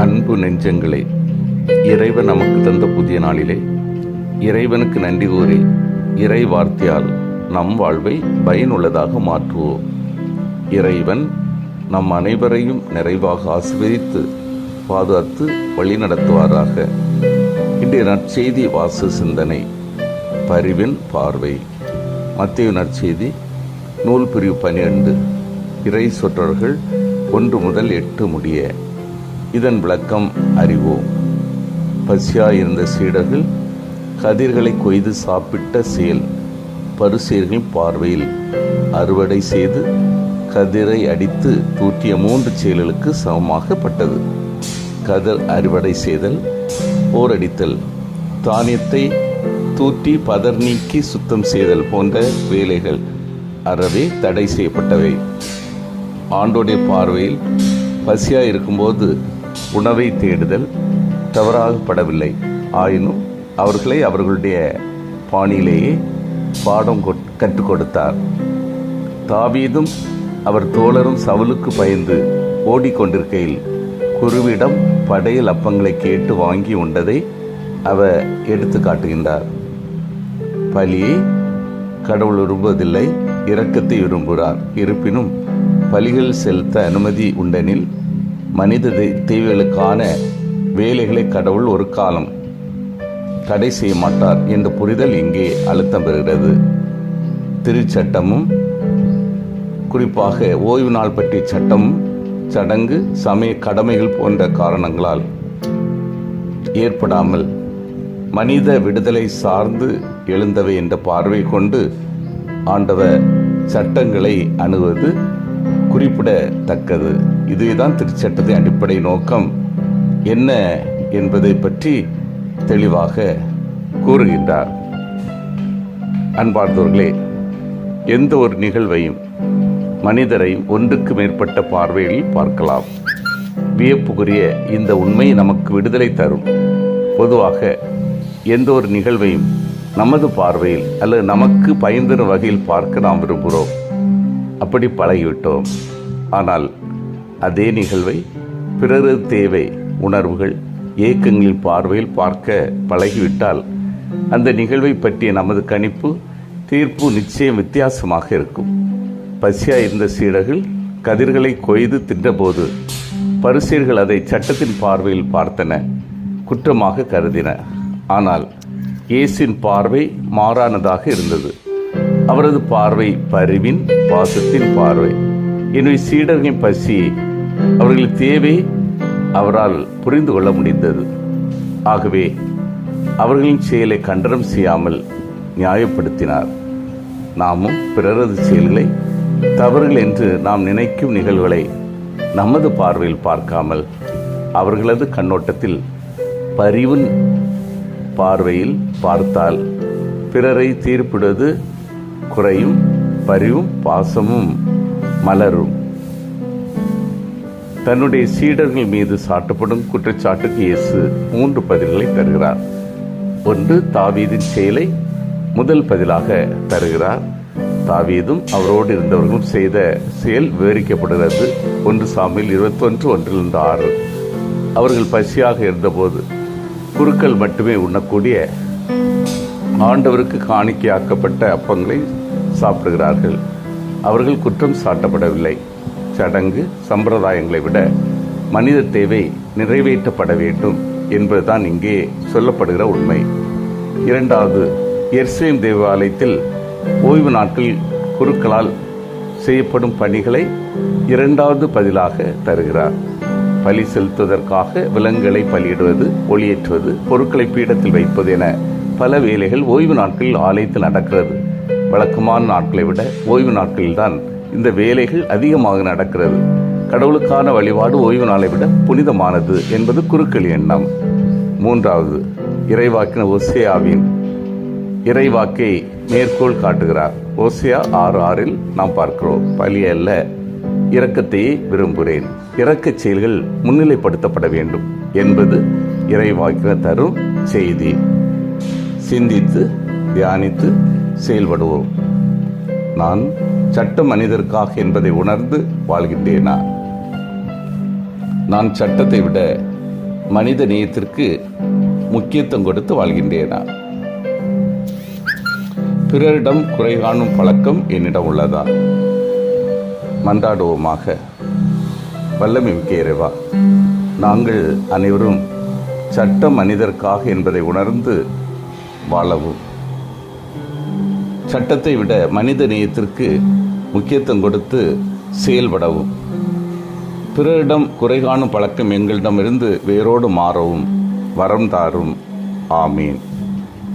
அன்பு நெஞ்சங்களே, இறைவன் நமக்கு தந்த புதிய நாளிலே இறைவனுக்கு நன்றி கூறி இறை வார்த்தையால் நம் வாழ்வை பயனுள்ளதாக மாற்றுவோம். இறைவன் நம் அனைவரையும் நிறைவாக ஆசீர்வதித்து பாதுகாத்து வழிநடத்துவாராக. இன்றைய நற்செய்தி வாச சிந்தனை பரிவின் பார்வை. மத்தேயு நற்செய்தி நூல் பிரிவு 12, இறை சொற்றொடர்கள் 1 முதல் 8 முடிய. இதன் விளக்கம் அறிவோம். பசியாயிருந்த சீடர்கள் கதிர்களை கொய்து சாப்பிட்ட செயல் பரிசேயர்களின் பார்வையில் அறுவடை செய்து கதிரை அடித்து தூற்றிய 3 செயல்களுக்கு சமமாகப்பட்டது. கதிர் அறுவடை செய்தல், போரடித்தல், தானியத்தை தூற்றி பதர் நீக்கி சுத்தம் செய்தல் போன்ற வேலைகள் அறவே தடை செய்யப்பட்டவை. ஆண்டோடைய பார்வையில் பசியாக இருக்கும்போது உணவை தேடுதல் தவறாகப்படவில்லை. ஆயினும் அவர்களை அவர்களுடைய பாணியிலேயே பாடம் கற்றுக் கொடுத்தார். தாவீதும் அவர் தோழரும் சவுலுக்கு பயந்து ஓடிக்கொண்டிருக்கையில் குருவிடம் படையல் அப்பங்களை கேட்டு வாங்கி உண்டதை அவர் எடுத்து காட்டுகின்றார். பலியை கடவுள் விரும்புவதில்லை, இரக்கத்தை விரும்புகிறார். இருப்பினும் பலிகள் செலுத்த அனுமதி உண்டெனில் மனித தேவைகளுக்கான வேலைகளை கடவுள் ஒரு காலம் தடை செய்ய மாட்டார் என்ற புரிதல் இங்கே அழுத்தம் பெறுகிறது. திருச்சட்டமும் குறிப்பாக ஓய்வு நாள் பற்றிய சட்டமும் சடங்கு சமய கடமைகள் போன்ற காரணங்களால் ஏற்படாமல் மனித விடுதலை சார்ந்து எழுந்தவை என்ற பார்வை கொண்டு ஆண்டவர் சட்டங்களை அணுவது குறிப்பிடத்தக்கது. இதுதான் திருச்சட்டத்தின் அடிப்படை நோக்கம் என்ன என்பதை பற்றி தெளிவாக கூறுகின்றார். அன்பார்ந்தவர்களே, எந்த ஒரு நிகழ்வையும் மனிதரையும் ஒன்றுக்கு மேற்பட்ட பார்வையில் பார்க்கலாம். வியப்புக்குரிய இந்த உண்மை நமக்கு விடுதலை தரும். பொதுவாக எந்த ஒரு நிகழ்வையும் நமது பார்வையில் அல்லது நமக்கு பயன்தரும் வகையில் பார்க்க நாம் விரும்புகிறோம். அப்படி பழகிவிட்டோம். ஆனால் அதே நிகழ்வை பிறரது தேவை, உணர்வுகள், ஏக்கங்களின் பார்வையில் பார்க்க பழகிவிட்டால் அந்த நிகழ்வை பற்றிய நமது கணிப்பு, தீர்ப்பு நிச்சயம் வித்தியாசமாக இருக்கும். பசியாக இருந்த சீடர்கள் கதிர்களை கொய்து தின்றபோது பரிசேயர்கள் அதை சட்டத்தின் பார்வையில் பார்த்தன, குற்றமாக கருதின. ஆனால் இயேசுவின் பார்வை மாறானதாக இருந்தது. அவரது பார்வை பரிவின் பாசத்தின் பார்வை. எனவே சீடர்களின் பசி, அவர்களின் தேவை அவரால் புரிந்து கொள்ள முடிந்தது. ஆகவே அவர்களின் செயலை கண்டனம் செய்யாமல் நியாயப்படுத்தினார். நாமும் பிறரது செயல்களை தவறுகள் என்று நாம் நினைக்கும் நிகழ்வுகளை நமது பார்வையில் பார்க்காமல் அவர்களது கண்ணோட்டத்தில் பரிவின் பார்வையில் பார்த்தால் பிறரை தீர்ப்பிடுவது குறையும், பரிவும் பாசமும் மலரும். தன்னுடைய சீடர்கள் மீது சாட்டப்படும் குற்றச்சாட்டுக்கு இயேசு 3 பதில்களை தருகிறார். 1, தாவீதின் செயலை முதல் பதிலாக தருகிறார். தாவீதும் அவரோடு இருந்தவர்களும் செய்த செயல் விவரிக்கப்படுகிறது. 1 சாமுவேல் 21:1-6. அவர்கள் பசியாக இருந்தபோது குருக்கள் மட்டுமே உண்ணக்கூடிய ஆண்டவருக்கு காணிக்கையாக்கப்பட்ட அப்பங்களை சாப்பிடுகிறார்கள். அவர்கள் குற்றம் சாட்டப்படவில்லை. சடங்கு சம்பிரதாயங்களை விட மனித தேவை நிறைவேற்றப்பட வேண்டும் என்பதுதான் இங்கே சொல்லப்படுகிற உண்மை. 2வது, எருசலேம் தேவாலயத்தில் ஓய்வு நாட்கள் குருக்களால் செய்யப்படும் பணிகளை 2வது பதிலாக தருகிறார். பலி செலுத்துவதற்காக விலங்குகளை பலியிடுவது, ஒளியேற்றுவது, பொருட்களை பீடத்தில் வைப்பது என பல வேலைகள் ஓய்வு நாட்களில் ஆலயத்தில் நடக்கிறது. வழக்கமான நாட்களை விட ஓய்வு நாட்களில்தான் இந்த வேலைகள் அதிகமாக நடக்கிறது. கடவுளுக்கான வழிபாடு ஓய்வு நாளை விட புனிதமானது என்பது குருக்கள் எண்ணம். 3வது, இறைவாக்கினர் ஓசேயாவின் இறைவாக்கை மேற்கோள் காட்டுகிறார். ஓசேயா 6:6 நாம் பார்க்கிறோம். பலி அல்ல, இரக்கத்தையே விரும்புகிறேன், இரக்கச் செயல்கள் முன்னிலைப்படுத்தப்பட வேண்டும் என்பது இறைவாக்கினர் தரும் செய்தி. சிந்தித்து தியானித்து செயல்படுவோம். நான் சட்டம் மனிதருக்காக என்பதை உணர்ந்து வாழ்கின்றேனா? நான் சட்டத்தை விட மனித நேயத்திற்கு முக்கியத்துவம் கொடுத்து வாழ்கின்றேனா? பிறரிடம் குறை காணும் பழக்கம் என்னிடம் உள்ளதா? மன்றாடுவோமாக. வல்லமை மிக்க இறைவா, நாங்கள் அனைவரும் சட்டம் மனிதர்க்காக என்பதை உணர்ந்து வாழவும், சட்டத்தை விட மனித நேயத்திற்கு முக்கியத்துவம் கொடுத்து செயல்படவும், பிறரிடம் குறை காணும் பழக்கம் எங்களிடமிருந்து வேரோடு மாறவும் வரம் தாரும். ஆமீன்.